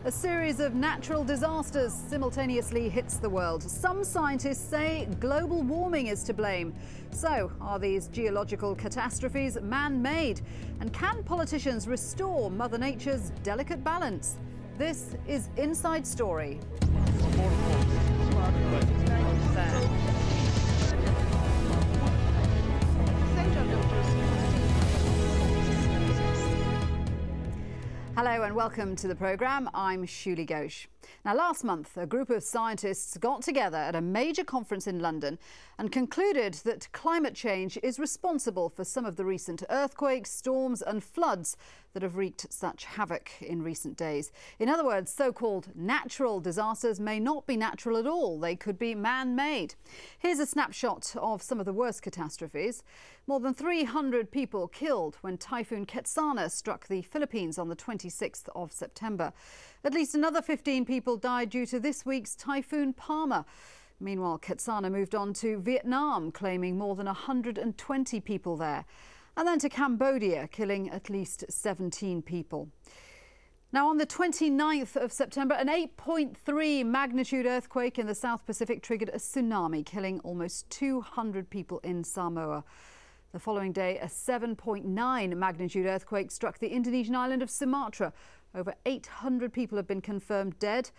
A series of natural disasters simultaneously hits the world. Some scientists say global warming is to blame. So, are these geological catastrophes man-made? And can politicians restore Mother Nature's delicate balance? This is Inside Story. Hello and welcome to the programme. I'm Shuli Ghosh. Now, last month, a group of scientists got together at a major conference in London and concluded that climate change is responsible for some of the recent earthquakes, storms and floods that have wreaked such havoc in recent days. In other words, so-called natural disasters may not be natural at all. They could be man-made. Here's a snapshot of some of the worst catastrophes. More than 300 people killed when Typhoon Ketsana struck the Philippines on the 26th of September. At least another 15 people died due to this week's Typhoon Palmer. Meanwhile, Ketsana moved on to Vietnam, claiming more than 120 people there. And then to Cambodia, killing at least 17 people. Now, on the 29th of September, an 8.3 magnitude earthquake in the South Pacific triggered a tsunami, killing almost 200 people in Samoa. The following day, a 7.9 magnitude earthquake struck the Indonesian island of Sumatra. Over 800 people have been confirmed dead,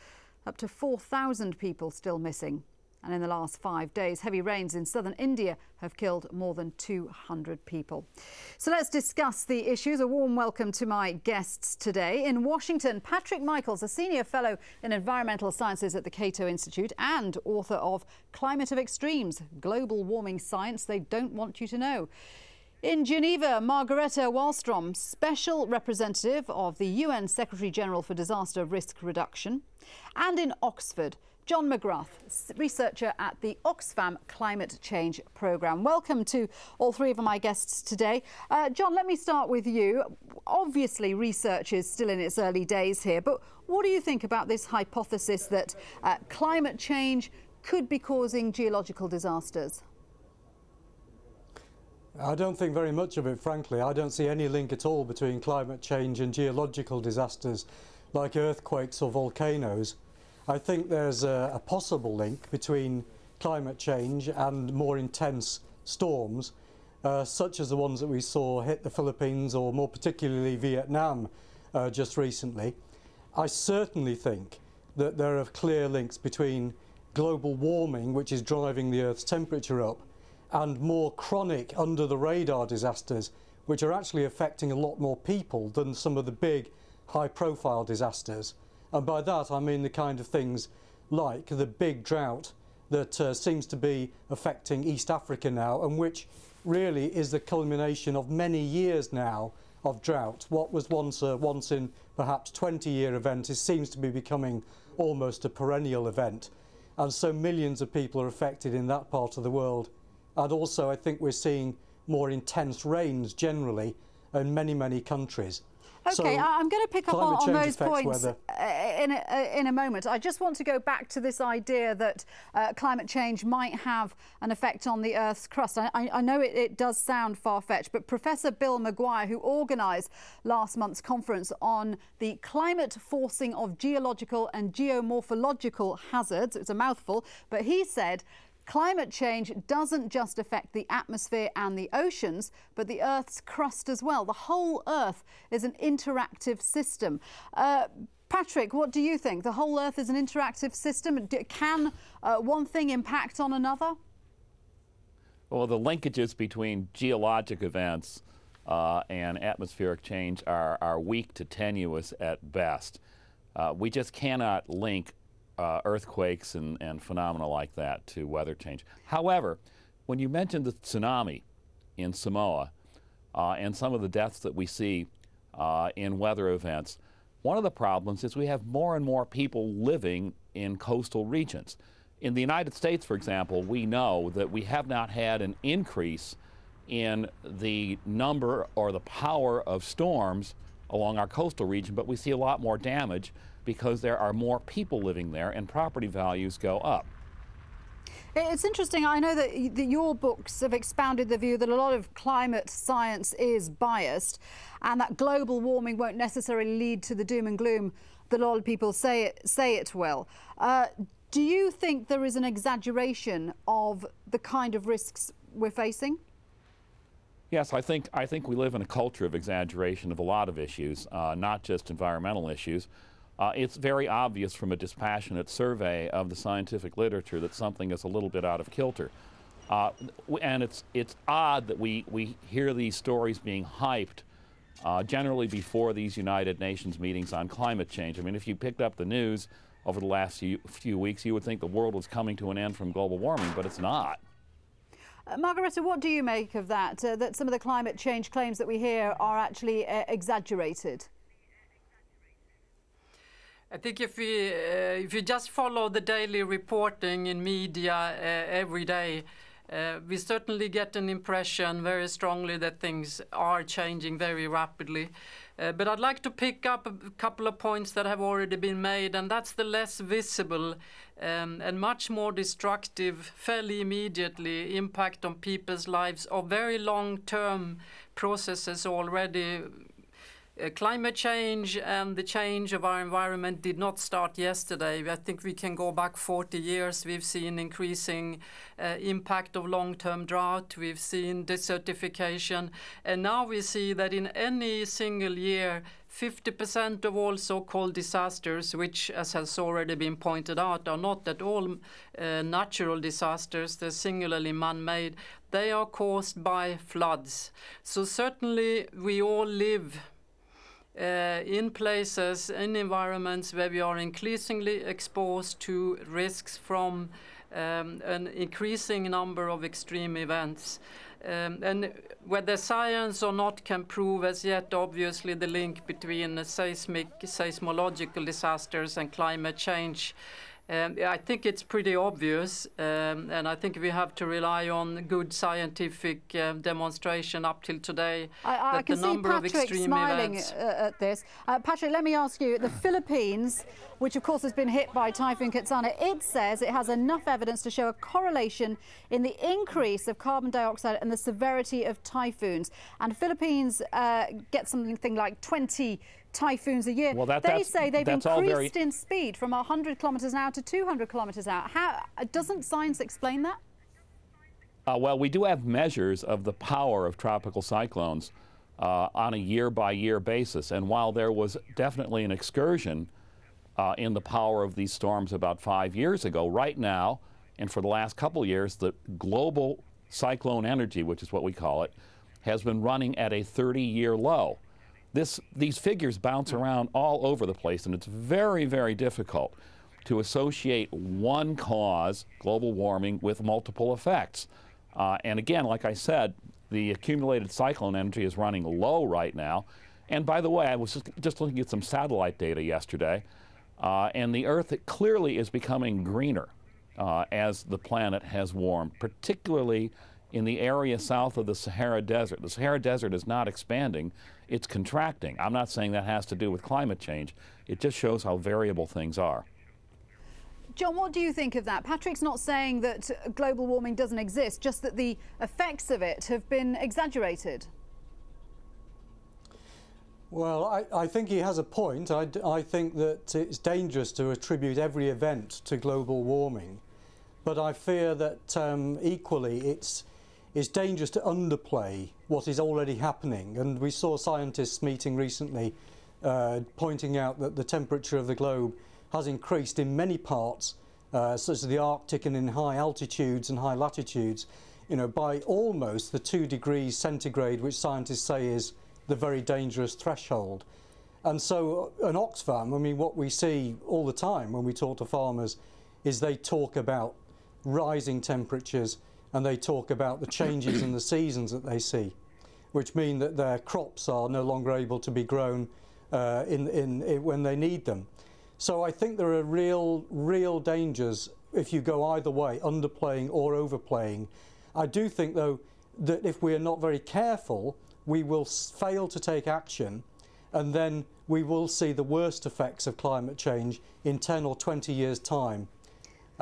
up to 4,000 people still missing. And in the last 5 days, heavy rains in southern India have killed more than 200 people. So let's discuss the issues. A warm welcome to my guests today. In Washington, Patrick Michaels, a senior fellow in environmental sciences at the Cato Institute and author of Climate of Extremes, Global Warming Science They Don't Want You to Know. In Geneva, Margareta Wallström, Special Representative of the UN Secretary-General for Disaster Risk Reduction. And in Oxford, John McGrath, researcher at the Oxfam Climate Change Programme. Welcome to all three of my guests today. John, let me start with you. Obviously, research is still in its early days here, but what do you think about this hypothesis that climate change could be causing geological disasters? I don't think very much of it, frankly. I don't see any link at all between climate change and geological disasters like earthquakes or volcanoes. I think there's a possible link between climate change and more intense storms, such as the ones that we saw hit the Philippines or more particularly Vietnam just recently. I certainly think that there are clear links between global warming, which is driving the Earth's temperature up, and more chronic under-the-radar disasters, which are actually affecting a lot more people than some of the big high-profile disasters. And by that I mean the kind of things like the big drought that seems to be affecting East Africa now, and which really is the culmination of many years now of drought. What was once a once in perhaps 20-year event seems to be becoming almost a perennial event. And so millions of people are affected in that part of the world. And also I think we're seeing more intense rains generally in many, many countries. OK, so I'm going to pick up on those points in a moment. I just want to go back to this idea that climate change might have an effect on the Earth's crust. I know it does sound far-fetched, but Professor Bill Maguire, who organised last month's conference on the climate forcing of geological and geomorphological hazards, it's a mouthful, but he said climate change doesn't just affect the atmosphere and the oceans, but the Earth's crust as well. The whole Earth is an interactive system. Patrick, what do you think? The whole Earth is an interactive system. Can one thing impact on another? Well, the linkages between geologic events and atmospheric change are weak to tenuous at best. We just cannot link earthquakes and phenomena like that to weather change. However, when you mentioned the tsunami in Samoa and some of the deaths that we see in weather events, one of the problems is we have more and more people living in coastal regions. In the United States, for example, we know that we have not had an increase in the number or the power of storms along our coastal region, but we see a lot more damage because there are more people living there and property values go up. It's interesting. I know that your books have expounded the view that a lot of climate science is biased and that global warming won't necessarily lead to the doom and gloom that a lot of people say it will. Do you think there is an exaggeration of the kind of risks we're facing? Yes, I think we live in a culture of exaggeration of a lot of issues, not just environmental issues. It's very obvious from a dispassionate survey of the scientific literature that something is a little bit out of kilter. And it's odd that we hear these stories being hyped generally before these United Nations meetings on climate change. I mean, if you picked up the news over the last few weeks, you would think the world was coming to an end from global warming, but it's not. Margareta, what do you make of that, that some of the climate change claims that we hear are actually exaggerated? I think if you just follow the daily reporting in media every day, we certainly get an impression very strongly that things are changing very rapidly. But I'd like to pick up a couple of points that have already been made, and that's the less visible and much more destructive, fairly immediately, impact on people's lives of very long-term processes already. Climate change and the change of our environment did not start yesterday. I think we can go back 40 years. We've seen increasing impact of long-term drought. We've seen desertification. And now we see that in any single year, 50% of all so-called disasters, which, as has already been pointed out, are not at all natural disasters, they're singularly man-made, they are caused by floods. So certainly we all live in places, in environments where we are increasingly exposed to risks from an increasing number of extreme events. And whether science or not can prove as yet, obviously, the link between seismological disasters and climate change. I think it's pretty obvious, and I think we have to rely on good scientific demonstration up till today. I can see Patrick smiling at this. Patrick, let me ask you, the Philippines, which of course has been hit by Typhoon Katsana, it says it has enough evidence to show a correlation in the increase of carbon dioxide and the severity of typhoons. And Philippines get something like 20 typhoons a year. Well, they say they've increased in speed from 100 kilometres an hour to 200 kilometres an hour. Doesn't science explain that? Well, we do have measures of the power of tropical cyclones on a year-by-year basis. And while there was definitely an excursion in the power of these storms about 5 years ago, right now, and for the last couple of years, the global cyclone energy, which is what we call it, has been running at a 30-year low. These figures bounce around all over the place, and it's very, very difficult to associate one cause, global warming, with multiple effects. And again, like I said, the accumulated cyclone energy is running low right now. And by the way, I was just looking at some satellite data yesterday, and the Earth clearly is becoming greener as the planet has warmed, particularly in the area south of the Sahara Desert. The Sahara Desert is not expanding, it's contracting. I'm not saying that has to do with climate change. It just shows how variable things are. John, what do you think of that? Patrick's not saying that global warming doesn't exist, just that the effects of it have been exaggerated. Well, I think he has a point. I think that it's dangerous to attribute every event to global warming. But I fear that equally it's dangerous to underplay what is already happening. And we saw scientists meeting recently pointing out that the temperature of the globe has increased in many parts, such as the Arctic and in high altitudes and high latitudes, by almost the 2 degrees centigrade, which scientists say is the very dangerous threshold. And so an Oxfam, I mean, what we see all the time when we talk to farmers is they talk about rising temperatures and they talk about the changes in the seasons that they see, which mean that their crops are no longer able to be grown when they need them. So I think there are real dangers if you go either way, underplaying or overplaying. I do think, though, that if we are not very careful, we will fail to take action, and then we will see the worst effects of climate change in 10 or 20 years' time.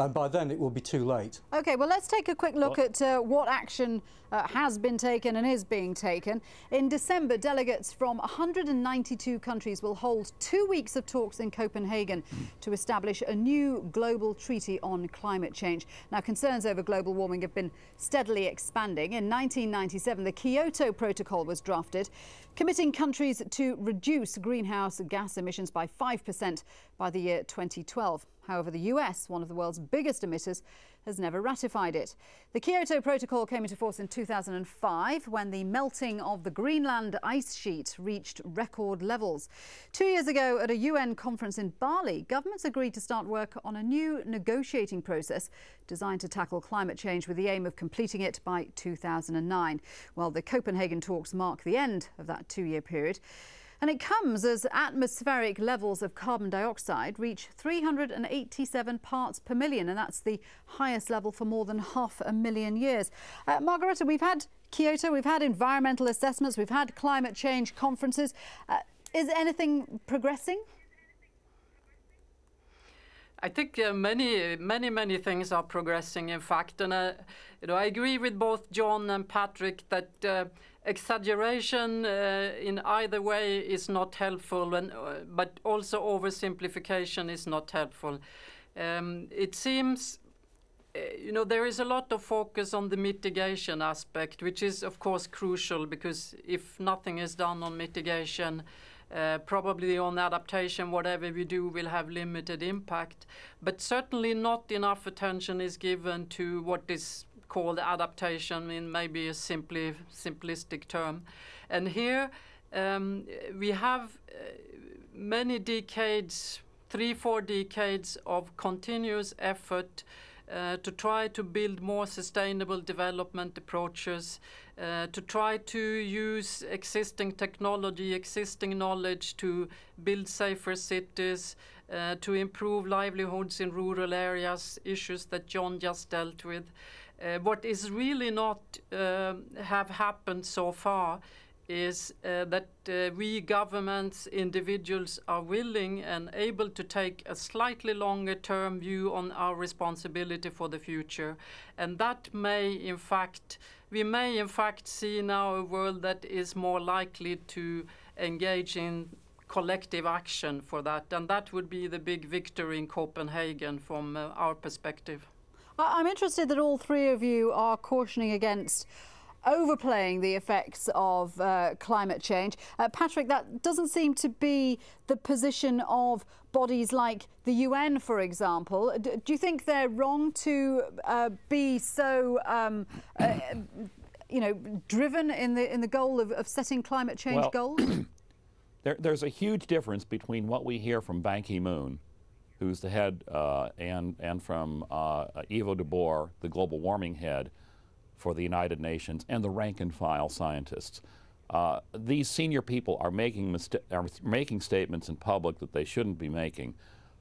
and by then it will be too late. OK, well, let's take a quick look at what action has been taken and is being taken. In December, delegates from 192 countries will hold 2 weeks of talks in Copenhagen to establish a new global treaty on climate change. Now, concerns over global warming have been steadily expanding. In 1997, the Kyoto Protocol was drafted, committing countries to reduce greenhouse gas emissions by 5% by the year 2012. However, the US, one of the world's biggest emitters, has never ratified it. The Kyoto Protocol came into force in 2005 when the melting of the Greenland ice sheet reached record levels. 2 years ago, at a UN conference in Bali, governments agreed to start work on a new negotiating process designed to tackle climate change with the aim of completing it by 2009. Well, the Copenhagen talks mark the end of that 2-year period. And it comes as atmospheric levels of carbon dioxide reach 387 parts per million, and that's the highest level for more than 500,000 years. Margareta, we've had Kyoto, we've had environmental assessments, we've had climate change conferences. Is anything progressing? I think many things are progressing, in fact, and I agree with both John and Patrick that exaggeration in either way is not helpful, but also oversimplification is not helpful. It seems, there is a lot of focus on the mitigation aspect, which is of course crucial, because if nothing is done on mitigation, probably on adaptation, whatever we do will have limited impact. But certainly not enough attention is given to what is called adaptation in maybe a simplistic term. And here we have many decades, 3-4 decades of continuous effort to try to build more sustainable development approaches, to try to use existing technology, existing knowledge to build safer cities, to improve livelihoods in rural areas, issues that John just dealt with. What is really not have happened so far is that we governments, individuals are willing and able to take a slightly longer term view on our responsibility for the future. And that we may in fact see now a world that is more likely to engage in collective action for that. And that would be the big victory in Copenhagen from our perspective. I'm interested that all three of you are cautioning against overplaying the effects of climate change. Patrick, that doesn't seem to be the position of bodies like the UN, for example. Do you think they're wrong to be so, driven in the goal of setting climate change goals? There's a huge difference between what we hear from Ban Ki-moon, who's the head, and from Ivo de Boer, the global warming head for the United Nations, and the rank-and-file scientists. These senior people are making statements in public that they shouldn't be making,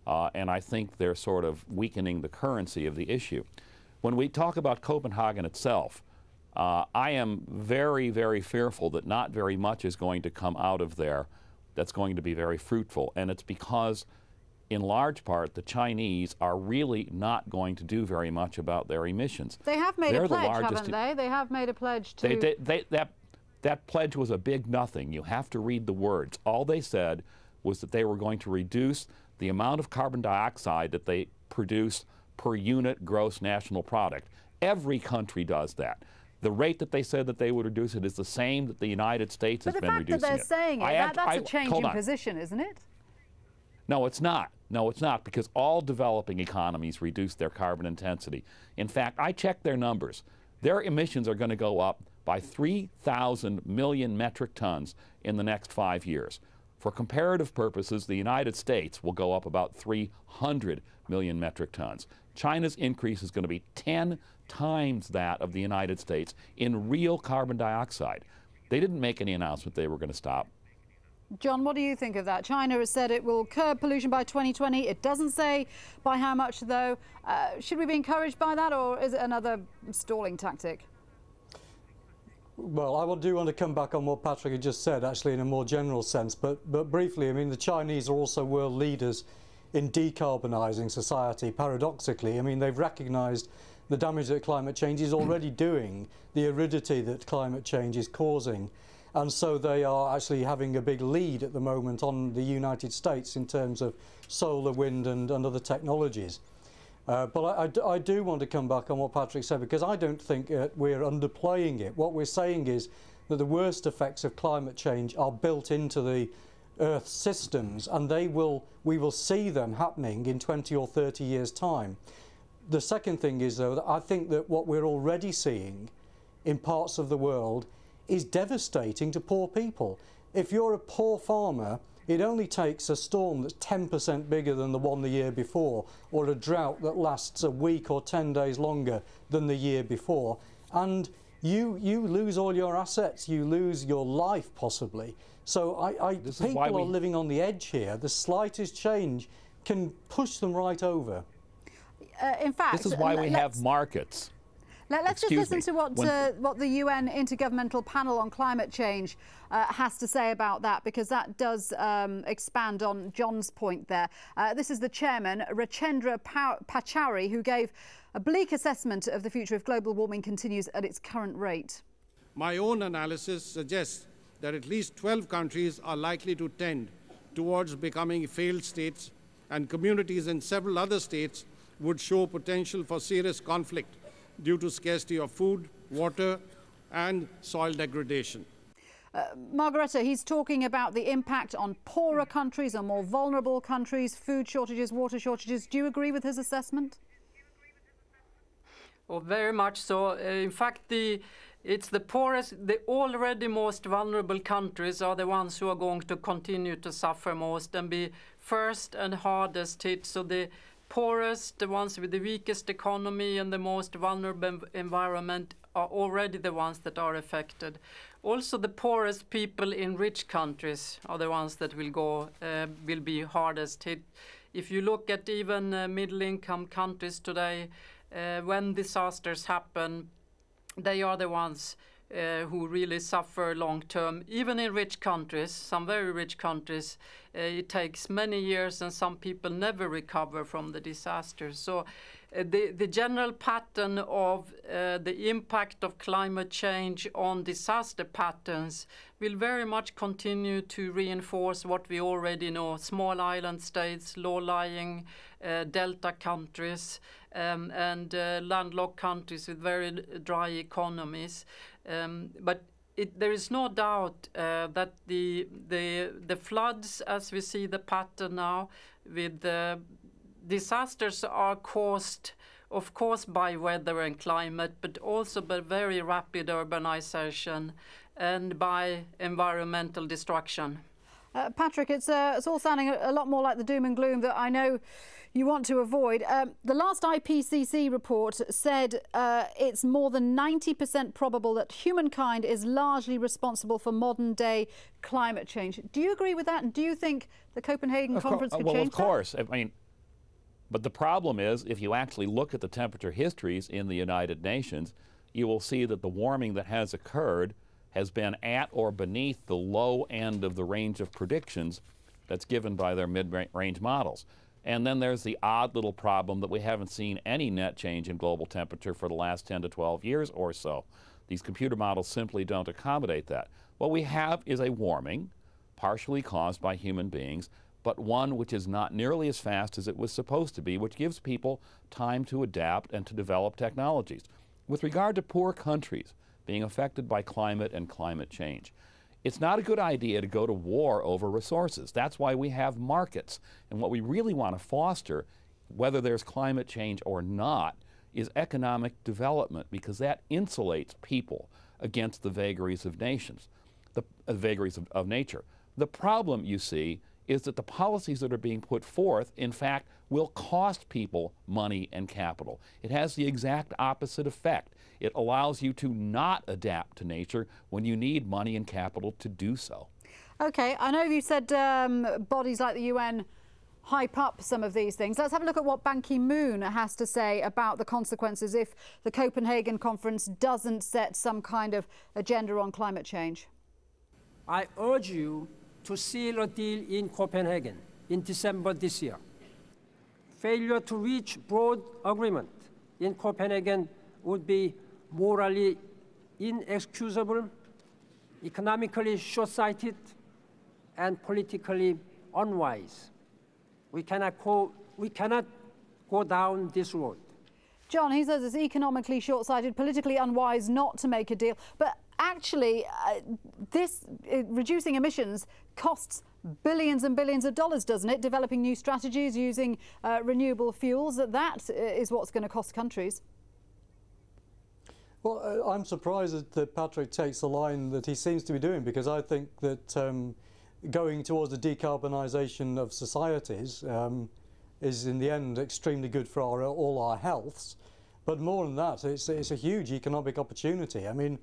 and I think they're sort of weakening the currency of the issue. When we talk about Copenhagen itself, I am very, very fearful that not very much is going to come out of there that's going to be very fruitful, and it's because in large part, the Chinese are really not going to do very much about their emissions. They have made a pledge, haven't they? They have made a pledge to... That pledge was a big nothing. You have to read the words. All they said was that they were going to reduce the amount of carbon dioxide that they produce per unit gross national product. Every country does that. The rate that they said that they would reduce it is the same that the United States has been reducing it. But the fact that they're saying it, that's a change in position, isn't it? No, it's not. No, it's not, because all developing economies reduce their carbon intensity. In fact, I checked their numbers. Their emissions are going to go up by 3,000 million metric tons in the next 5 years. For comparative purposes, the United States will go up about 300 million metric tons. China's increase is going to be 10 times that of the United States in real carbon dioxide. They didn't make any announcement they were going to stop. John, what do you think of that? China has said it will curb pollution by 2020. It doesn't say by how much, though. Should we be encouraged by that, or is it another stalling tactic? Well, I do want to come back on what Patrick had just said, actually, in a more general sense. But briefly, I mean, the Chinese are also world leaders in decarbonising society, paradoxically. I mean, they've recognised the damage that climate change is already doing, the aridity that climate change is causing. And so they are actually having a big lead at the moment on the United States in terms of solar, wind and other technologies. But I do want to come back on what Patrick said, because I don't think we're underplaying it. What we're saying is that the worst effects of climate change are built into the Earth's systems, and we will see them happening in 20 or 30 years' time. The second thing is, though, that I think that what we're already seeing in parts of the world is devastating to poor people. If you're a poor farmer, it only takes a storm that's 10% bigger than the one the year before, or a drought that lasts a week or 10 days longer than the year before, and you lose all your assets, you lose your life possibly. So people are living on the edge here. The slightest change can push them right over. In fact, this is why we have markets. Let's just listen to what the UN Intergovernmental Panel on Climate Change has to say about that, because that does expand on John's point there. This is the chairman, Rachendra Pachauri, who gave a bleak assessment of the future if global warming continues at its current rate. My own analysis suggests that at least 12 countries are likely to tend towards becoming failed states, and communities in several other states would show potential for serious conflict due to scarcity of food, water, and soil degradation. Margareta, he's talking about the impact on poorer countries, on more vulnerable countries, food shortages, water shortages. Do you agree with his assessment? Oh, very much so. In fact, it's the poorest, the already most vulnerable countries are the ones who are going to continue to suffer most and be first and hardest hit. So the poorest, the ones with the weakest economy and the most vulnerable environment, are already the ones that are affected. Also, the poorest people in rich countries are the ones that will be hardest hit. If you look at even middle-income countries today, when disasters happen, they are the ones who really suffer long-term. Even in rich countries, some very rich countries, it takes many years and some people never recover from the disasters. So the general pattern of the impact of climate change on disaster patterns will very much continue to reinforce what we already know: small island states, low-lying delta countries, and landlocked countries with very dry economies. But there is no doubt that the floods, as we see the pattern now, with disasters are caused, of course, by weather and climate, but also by very rapid urbanization and by environmental destruction. Patrick, it's all sounding a lot more like the doom and gloom that I know you want to avoid. The last IPCC report said it's more than 90% probable that humankind is largely responsible for modern-day climate change. Do you agree with that? And do you think the Copenhagen conference could change that? Well, of course. I mean, but the problem is, if you actually look at the temperature histories in the United Nations, you will see that the warming that has occurred has been at or beneath the low end of the range of predictions that's given by their mid-range models. And then there's the odd little problem that we haven't seen any net change in global temperature for the last 10 to 12 years or so. These computer models simply don't accommodate that. What we have is a warming, partially caused by human beings, but one which is not nearly as fast as it was supposed to be, which gives people time to adapt and to develop technologies. With regard to poor countries being affected by climate and climate change, it's not a good idea to go to war over resources. That's why we have markets. And what we really want to foster, whether there's climate change or not, is economic development, because that insulates people against the vagaries of nations, the vagaries of nature. The problem, you see, is that the policies that are being put forth, in fact, will cost people money and capital. It has the exact opposite effect. It allows you to not adapt to nature when you need money and capital to do so. OK, I know you said bodies like the UN hype up some of these things. Let's have a look at what Ban Ki-moon has to say about the consequences if the Copenhagen conference doesn't set some kind of agenda on climate change. I urge you to seal a deal in Copenhagen in December this year. failure to reach broad agreement in Copenhagen would be morally inexcusable, economically short-sighted, and politically unwise. We cannot go down this road. John, he says it's economically short-sighted, politically unwise not to make a deal. But actually, reducing emissions costs billions and billions of dollars, doesn't it? Developing new strategies using renewable fuels, that is what's going to cost countries. Well, I'm surprised that Patrick takes the line that he seems to be doing, because I think that going towards the decarbonisation of societies is in the end extremely good for all our healths. But more than that, it's a huge economic opportunity. I mean,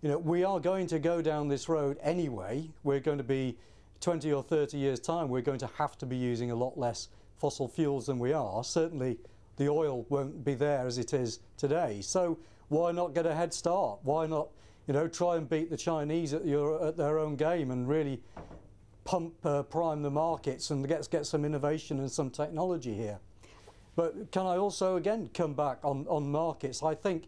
you know, we are going to go down this road anyway. We're going to be 20 or 30 years' time, we're going to have to be using a lot less fossil fuels than we are. Certainly the oil won't be there as it is today. So why not get a head start? Why not, you know, try and beat the Chinese at their own game and really prime the markets and get some innovation and some technology here. But can I also again come back on markets? I think,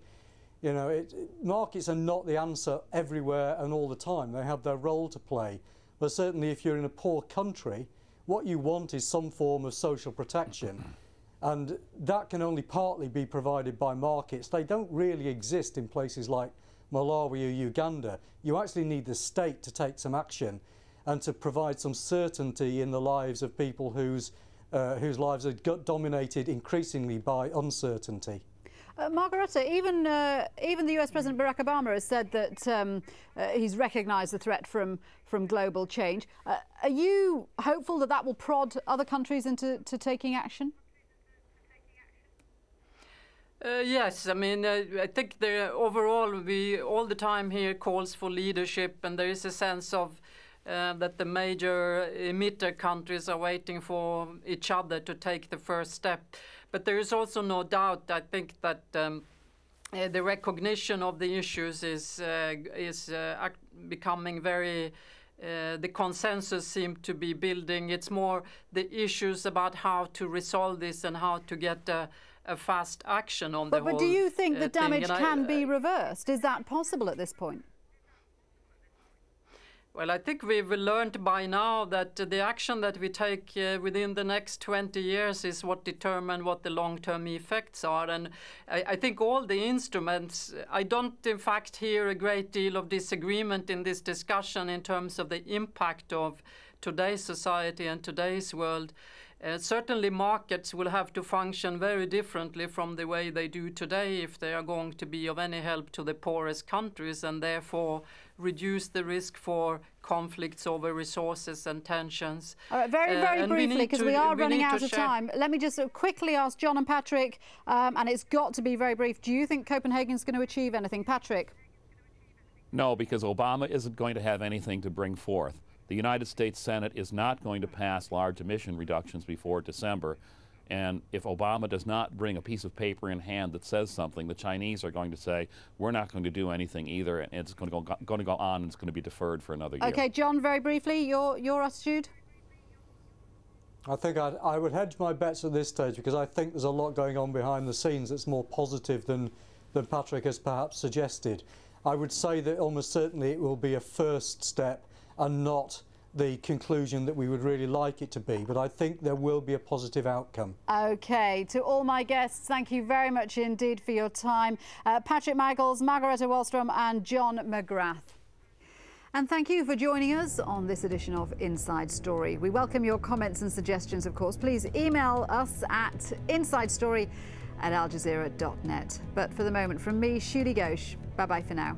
you know, markets are not the answer everywhere and all the time. They have their role to play. But certainly if you're in a poor country, what you want is some form of social protection. And that can only partly be provided by markets. They don't really exist in places like Malawi or Uganda. You actually need the state to take some action and to provide some certainty in the lives of people whose lives are dominated increasingly by uncertainty. Margareta, even the US President Barack Obama has said that he's recognised the threat from global change. Are you hopeful that that will prod other countries into taking action? Yes, I mean, I think overall we all the time hear calls for leadership, and there is a sense of that the major emitter countries are waiting for each other to take the first step. But there is also no doubt, I think, that the recognition of the issues is becoming very, the consensus seems to be building. It's more the issues about how to resolve this and how to get a fast action on the whole. But do you think the damage thing? can be reversed? Is that possible at this point? Well, I think we've learned by now that the action that we take within the next 20 years is what determine what the long-term effects are. And I think all the instruments, I don't in fact hear a great deal of disagreement in this discussion in terms of the impact of today's society and today's world. Certainly markets will have to function very differently from the way they do today if they are going to be of any help to the poorest countries, and therefore reduce the risk for conflicts over resources and tensions. All right, very briefly, because we are running out of time. Let me just quickly ask John and Patrick, and it's got to be very brief. Do you think Copenhagen's going to achieve anything? Patrick? No, because Obama isn't going to have anything to bring forth. The United States Senate is not going to pass large emission reductions before December. And if Obama does not bring a piece of paper in hand that says something, the Chinese are going to say, we're not going to do anything either, and it's going to go on, and it's going to be deferred for another year. Okay, John, very briefly, your attitude? I think I would hedge my bets at this stage, because I think there's a lot going on behind the scenes that's more positive than Patrick has perhaps suggested. I would say that almost certainly it will be a first step and not the conclusion that we would really like it to be, but I think there will be a positive outcome. Okay, to all my guests, thank you very much indeed for your time. Patrick Michaels, Margareta Wallström and John McGrath. And thank you for joining us on this edition of Inside Story. We welcome your comments and suggestions, of course. Please email us at insidestory@aljazeera.net. But for the moment, from me, Shuli Ghosh, bye-bye for now.